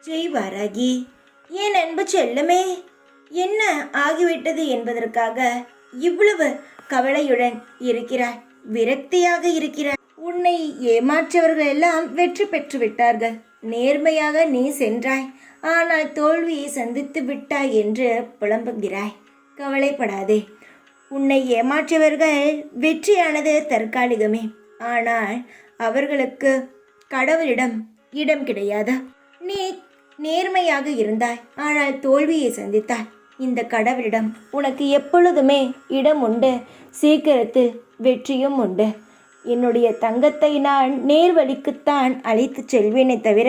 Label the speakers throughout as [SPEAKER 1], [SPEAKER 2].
[SPEAKER 1] ஜெய் வாராகி, என் அன்பு செல்லமே, என்ன ஆகிவிட்டது என்பதற்காக இவ்வளவு கவலையுடன் இருக்கிறாய், விரக்தியாக இருக்கிறாய். உன்னை ஏமாற்றவர்கள் எல்லாம் வெற்றி பெற்று விட்டார்கள். நேர்மையாக நீ சென்றாய், ஆனால் தோல்வியை சந்தித்து விட்டாய் என்று புலம்புகிறாய். கவலைப்படாதே. உன்னை ஏமாற்றியவர்கள் வெற்றியானது தற்காலிகமே. ஆனால் அவர்களுக்கு கடவுளிடம் இடம் கிடையாது. நீ நேர்மையாக இருந்தாய், ஆனால் தோல்வியை சந்தித்தாய். இந்த கடவுளிடம் உனக்கு எப்பொழுதுமே இடம் உண்டு. சீக்கிரத்தில் வெற்றியும் உண்டு. என்னுடைய தங்கத்தை நான் நேர்வழிக்குத்தான் அழைத்து செல்வேனே தவிர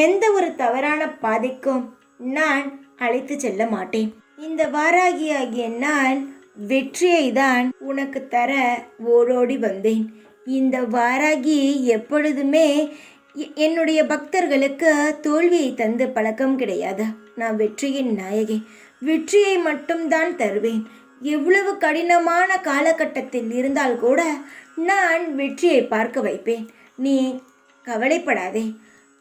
[SPEAKER 1] எந்த ஒரு தவறான பாதைக்கும் நான் அழைத்து செல்ல மாட்டேன். இந்த வாராகியாகிய நான் வெற்றியை தான் உனக்கு தர ஓடோடி வந்தேன். இந்த வாராகி எப்பொழுதுமே என்னுடைய பக்தர்களுக்கு தோல்வியை தந்து பழக்கம் கிடையாது. நான் வெற்றியின் நாயகி. வெற்றியை மட்டும்தான் தருவேன். எவ்வளவு கடினமான காலகட்டத்தில் இருந்தால் கூட நான் வெற்றியை பார்க்க வைப்பேன். நீ கவலைப்படாதே.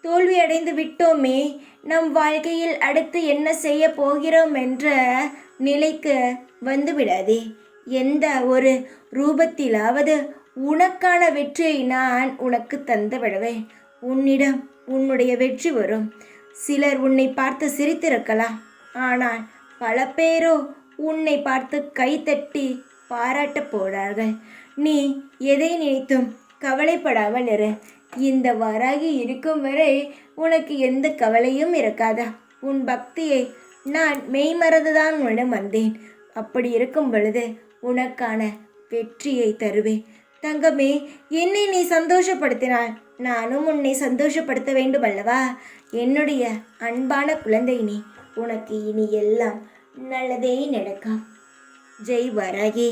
[SPEAKER 1] தோல்வி அடைந்து விட்டோமே, நம் வாழ்க்கையில் அடுத்து என்ன செய்ய போகிறோம் என்ற நிலைக்கு வந்து விடாதே. எந்த ஒரு ரூபத்திலாவது உனக்கான வெற்றியை நான் உனக்கு தந்து விடுவேன். உன்னிடம் உன்னுடைய வெற்றி வரும். சிலர் உன்னை பார்த்து சிரித்திருக்கலாம், ஆனால் பல பேரோ உன்னை பார்த்து கைத்தட்டி பாராட்டப் போகிறார்கள். நீ எதை நினைத்தும் கவலைப்படாமல் இரு. இந்த வாராகி இருக்கும் வரை உனக்கு எந்த கவலையும் இருக்காதா? உன் பக்தியை நான் மெய்மறந்துதான் உன்னிடம் வந்தேன். அப்படி இருக்கும் பொழுது உனக்கான வெற்றியை தருவேன். தங்கமே, என்னை நீ சந்தோஷப்படுத்தினாள், நானும் உன்னை சந்தோஷப்படுத்த வேண்டும் அல்லவா? என்னுடைய அன்பான குழந்தை நீ. உனக்கு இனி எல்லாம் நல்லதே நடக்கும். ஜெய் வாராகி.